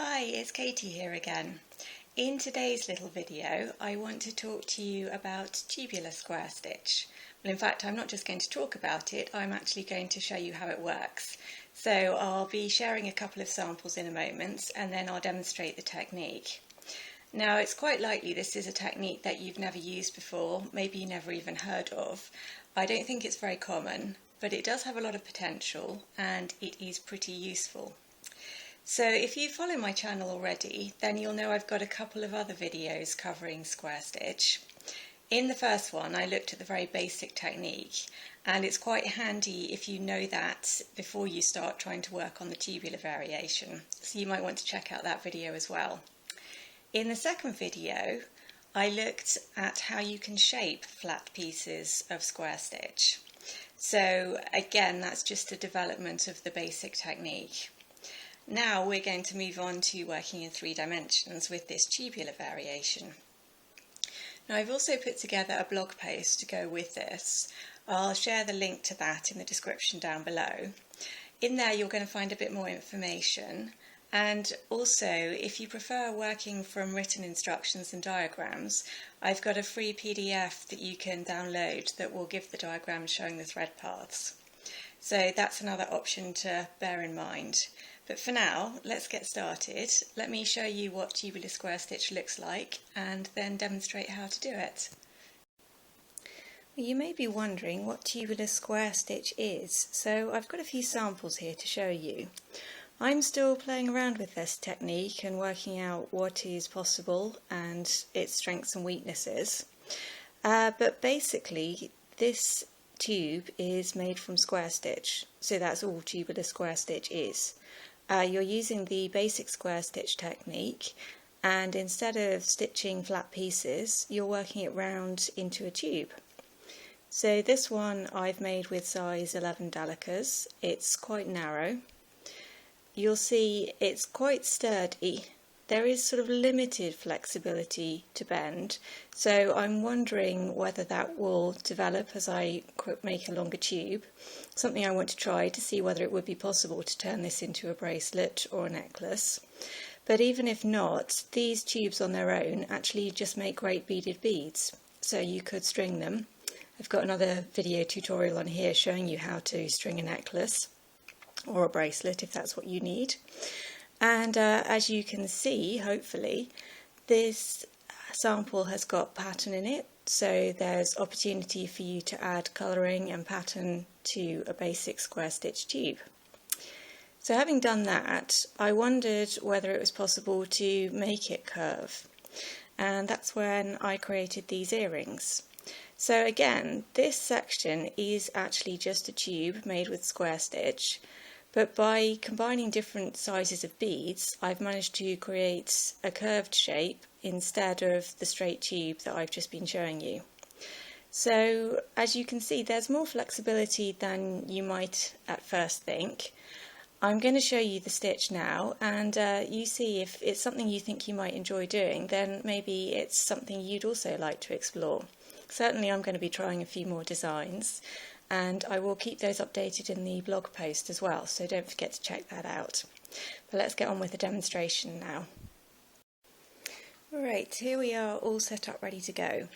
Hi, it's Katie here again. In today's little video, I want to talk to you about tubular square stitch. Well, in fact, I'm not just going to talk about it, I'm actually going to show you how it works. So I'll be sharing a couple of samples in a moment, and then I'll demonstrate the technique. Now, it's quite likely this is a technique that you've never used before, maybe you never even heard of. I don't think it's very common, but it does have a lot of potential and it is pretty useful. So if you follow my channel already, then you'll know I've got a couple of other videos covering square stitch. In the first one, I looked at the very basic technique, and it's quite handy if you know that before you start trying to work on the tubular variation. So you might want to check out that video as well. In the second video, I looked at how you can shape flat pieces of square stitch. So again, that's just a development of the basic technique. Now we're going to move on to working in 3 dimensions with this tubular variation. Now I've also put together a blog post to go with this. I'll share the link to that in the description down below. In there you're going to find a bit more information, and also if you prefer working from written instructions and diagrams, I've got a free PDF that you can download that will give the diagrams showing the thread paths. So that's another option to bear in mind. But for now, let's get started. Let me show you what tubular square stitch looks like and then demonstrate how to do it. Well, you may be wondering what tubular square stitch is, so I've got a few samples here to show you. I'm still playing around with this technique and working out what is possible and its strengths and weaknesses. But basically, this tube is made from square stitch, so that's all tubular square stitch is. You're using the basic square stitch technique, and instead of stitching flat pieces, you're working it round into a tube. So this one I've made with size 11 dalicas. It's quite narrow. You'll see it's quite sturdy. There is sort of limited flexibility to bend, so I'm wondering whether that will develop as I make a longer tube. Something I want to try to see whether it would be possible to turn this into a bracelet or a necklace. But even if not, these tubes on their own actually just make great beaded beads, so you could string them. I've got another video tutorial on here showing you how to string a necklace or a bracelet if that's what you need. And as you can see, hopefully, this sample has got pattern in it, so there's opportunity for you to add colouring and pattern to a basic square stitch tube. So having done that, I wondered whether it was possible to make it curve, and that's when I created these earrings. So again, this section is actually just a tube made with square stitch, but by combining different sizes of beads, I've managed to create a curved shape instead of the straight tube that I've just been showing you. So as you can see, there's more flexibility than you might at first think. I'm going to show you the stitch now, and you see if it's something you think you might enjoy doing, then maybe it's something you'd also like to explore. Certainly I'm going to be trying a few more designs, and I will keep those updated in the blog post as well, so don't forget to check that out. But let's get on with the demonstration now. Right, here we are all set up ready to go.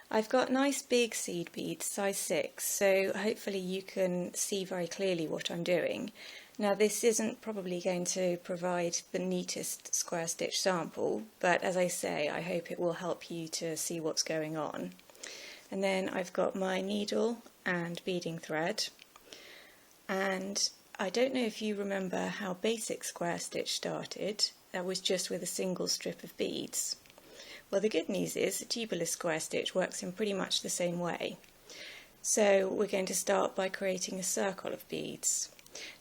I've got nice big seed beads, size 6, so hopefully you can see very clearly what I'm doing. Now this isn't probably going to provide the neatest square stitch sample, but as I say, I hope it will help you to see what's going on. And then I've got my needle and beading thread, and I don't know if you remember how basic square stitch started. That was just with a single strip of beads. Well, the good news is the tubular square stitch works in pretty much the same way. So we're going to start by creating a circle of beads.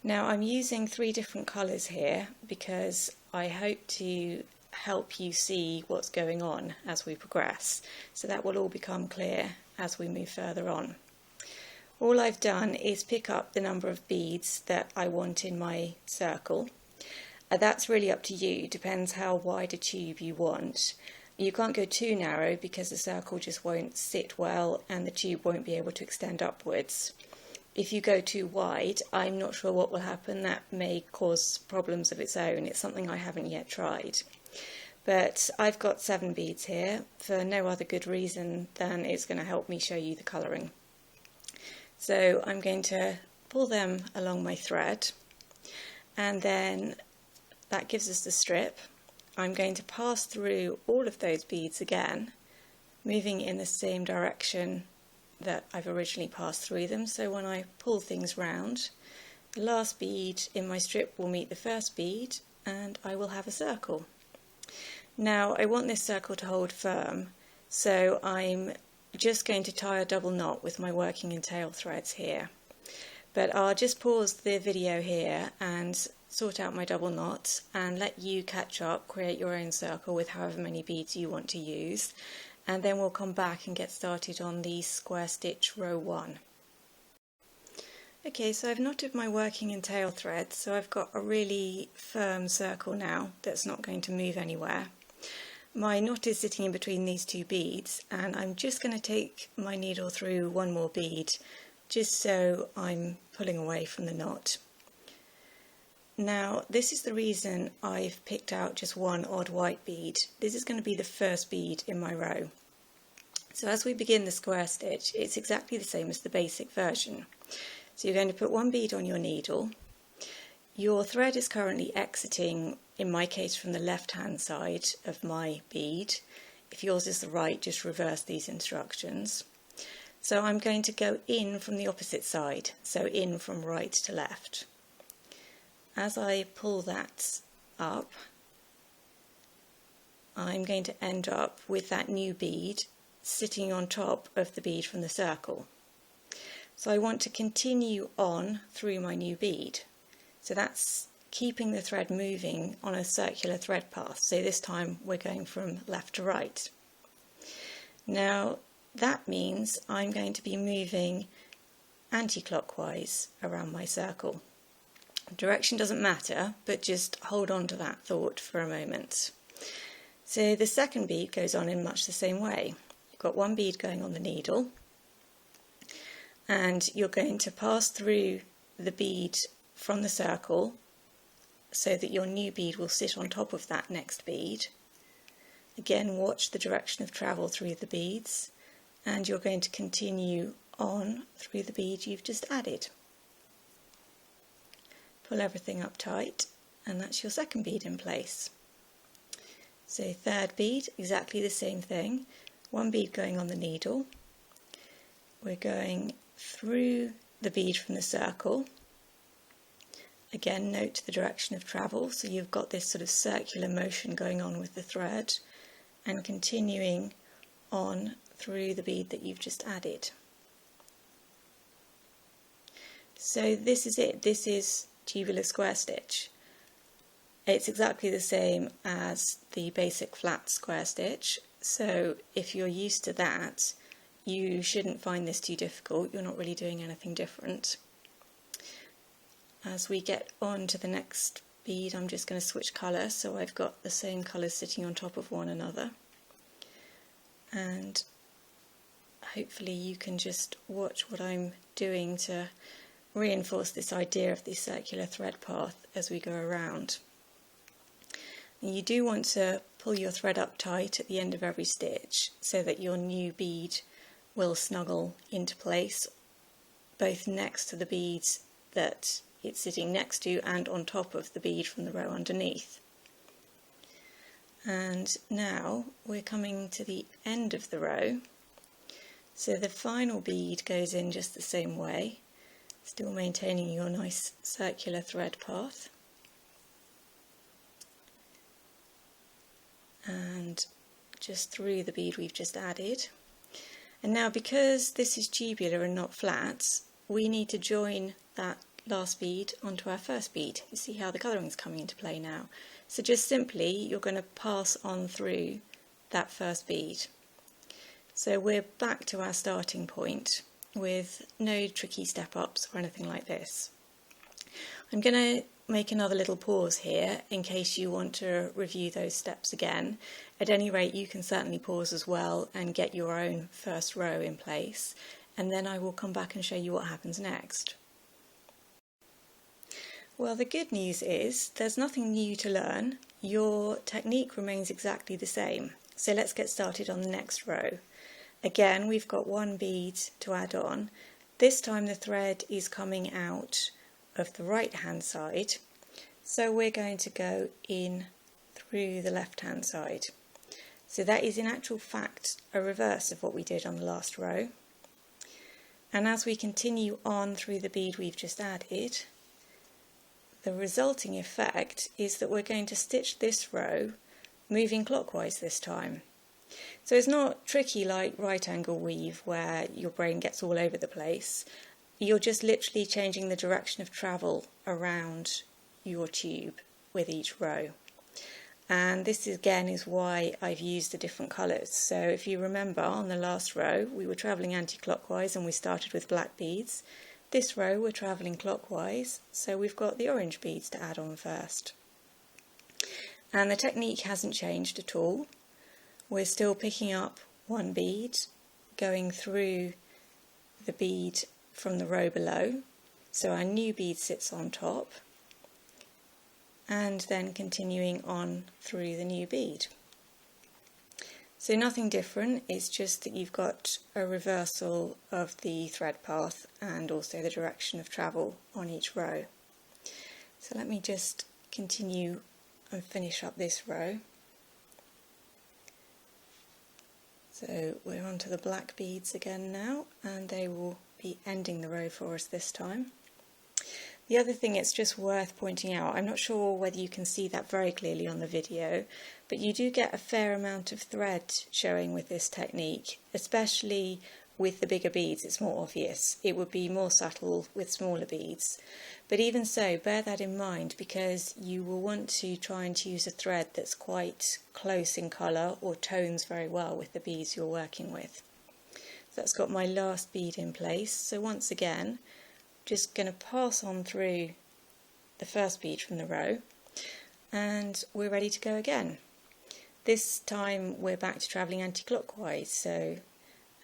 Now I'm using 3 different colours here because I hope to help you see what's going on as we progress, so that will all become clear as we move further on. All I've done is pick up the number of beads that I want in my circle. That's really up to you, depends how wide a tube you want. You can't go too narrow because the circle just won't sit well and the tube won't be able to extend upwards. if you go too wide, I'm not sure what will happen. That may cause problems of its own. It's something I haven't yet tried. But I've got 7 beads here for no other good reason than it's going to help me show you the colouring. So I'm going to pull them along my thread, and then that gives us the strip. I'm going to pass through all of those beads again, moving in the same direction that I've originally passed through them. So when I pull things round, the last bead in my strip will meet the first bead and I will have a circle. Now I want this circle to hold firm, so I'm just going to tie a double knot with my working and tail threads here. But I'll just pause the video here and sort out my double knots and let you catch up, create your own circle with however many beads you want to use, and then we'll come back and get started on the square stitch row 1. Okay, so I've knotted my working and tail threads, so I've got a really firm circle now that's not going to move anywhere. My knot is sitting in between these 2 beads, and I'm just going to take my needle through one more bead just so I'm pulling away from the knot. Now this is the reason I've picked out just one odd white bead. This is going to be the first bead in my row. So as we begin the square stitch, it's exactly the same as the basic version. So you're going to put one bead on your needle. Your thread is currently exiting, in my case, from the left hand side of my bead. If yours is the right, just reverse these instructions. So I'm going to go in from the opposite side, so in from right to left. As I pull that up, I'm going to end up with that new bead sitting on top of the bead from the circle. So I want to continue on through my new bead. So that's keeping the thread moving on a circular thread path. So this time we're going from left to right. Now that means I'm going to be moving anti-clockwise around my circle. Direction doesn't matter, but just hold on to that thought for a moment. So the second bead goes on in much the same way. You've got one bead going on the needle, and you're going to pass through the bead from the circle so that your new bead will sit on top of that next bead. Again, watch the direction of travel through the beads, and you're going to continue on through the bead you've just added. Pull everything up tight, and that's your second bead in place. So third bead, exactly the same thing. One bead going on the needle. We're going through the bead from the circle. Again, note the direction of travel, so you've got this sort of circular motion going on with the thread, and continuing on through the bead that you've just added. So this is it. This is tubular square stitch. It's exactly the same as the basic flat square stitch, so if you're used to that, you shouldn't find this too difficult. You're not really doing anything different. As we get on to the next bead, I'm just going to switch colour, so I've got the same colours sitting on top of one another, and hopefully you can just watch what I'm doing to reinforce this idea of the circular thread path as we go around. And you do want to pull your thread up tight at the end of every stitch so that your new bead will snuggle into place, both next to the beads that it's sitting next to and on top of the bead from the row underneath. And now we're coming to the end of the row, so the final bead goes in just the same way, still maintaining your nice circular thread path. And just through the bead we've just added. And now, because this is tubular and not flat, we need to join that last bead onto our first bead. You see how the colouring is coming into play now. So just simply you're going to pass on through that first bead. So we're back to our starting point with no tricky step-ups or anything like this. I'm going to make another little pause here in case you want to review those steps again. At any rate, you can certainly pause as well and get your own first row in place, and then I will come back and show you what happens next. Well, the good news is there's nothing new to learn. Your technique remains exactly the same. So let's get started on the next row. Again, we've got one bead to add on. This time the thread is coming out of the right hand side, so we're going to go in through the left hand side. So that is in actual fact a reverse of what we did on the last row. And as we continue on through the bead we've just added, the resulting effect is that we're going to stitch this row moving clockwise this time. So it's not tricky like right angle weave where your brain gets all over the place. You're just literally changing the direction of travel around your tube with each row. And this again is why I've used the different colours. So if you remember on the last row we were travelling anti-clockwise and we started with black beads. This row we're travelling clockwise, so we've got the orange beads to add on first. And the technique hasn't changed at all. We're still picking up one bead, going through the bead from the row below, so our new bead sits on top, and then continuing on through the new bead. So nothing different, it's just that you've got a reversal of the thread path and also the direction of travel on each row. So let me just continue and finish up this row. So we're onto the black beads again now, and they will be ending the row for us this time. The other thing it's just worth pointing out, I'm not sure whether you can see that very clearly on the video, but you do get a fair amount of thread showing with this technique, especially with the bigger beads. It's more obvious. It would be more subtle with smaller beads. But even so, bear that in mind because you will want to try and choose a thread that's quite close in colour or tones very well with the beads you're working with. So that's got my last bead in place. So once again, just going to pass on through the first bead from the row and we're ready to go again. This time we're back to travelling anti-clockwise, so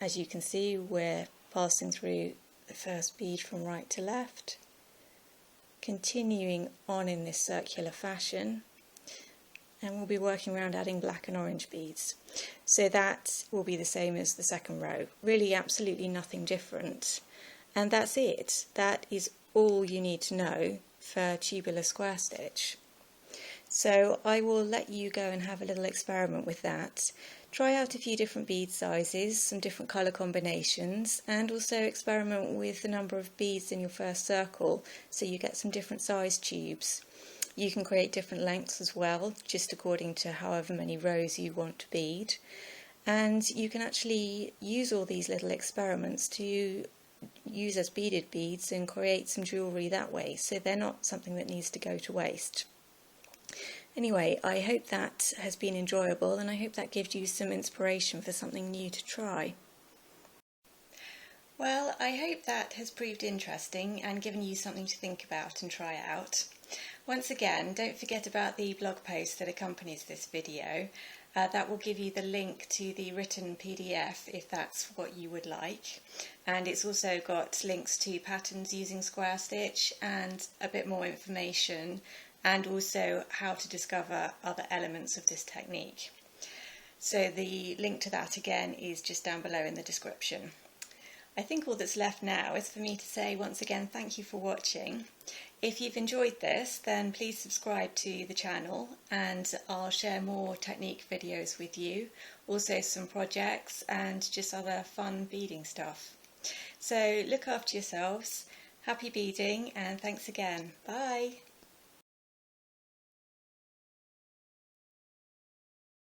as you can see we're passing through the first bead from right to left, continuing on in this circular fashion, and we'll be working around adding black and orange beads. So that will be the same as the second row, really absolutely nothing different. And that's it. That is all you need to know for tubular square stitch. So I will let you go and have a little experiment with that. Try out a few different bead sizes, some different colour combinations, and also experiment with the number of beads in your first circle so you get some different size tubes. You can create different lengths as well, just according to however many rows you want to bead. And you can actually use all these little experiments to use as beaded beads and create some jewellery that way, so they're not something that needs to go to waste. Anyway, I hope that has been enjoyable and I hope that gives you some inspiration for something new to try. Well, I hope that has proved interesting and given you something to think about and try out. Once again, don't forget about the blog post that accompanies this video. That will give you the link to the written PDF if that's what you would like, and it's also got links to patterns using square stitch and a bit more information, and also how to discover other elements of this technique. So the link to that again is just down below in the description. I think all that's left now is for me to say once again thank you for watching. If you've enjoyed this, then please subscribe to the channel and I'll share more technique videos with you, also some projects and just other fun beading stuff. So look after yourselves, happy beading and thanks again. Bye!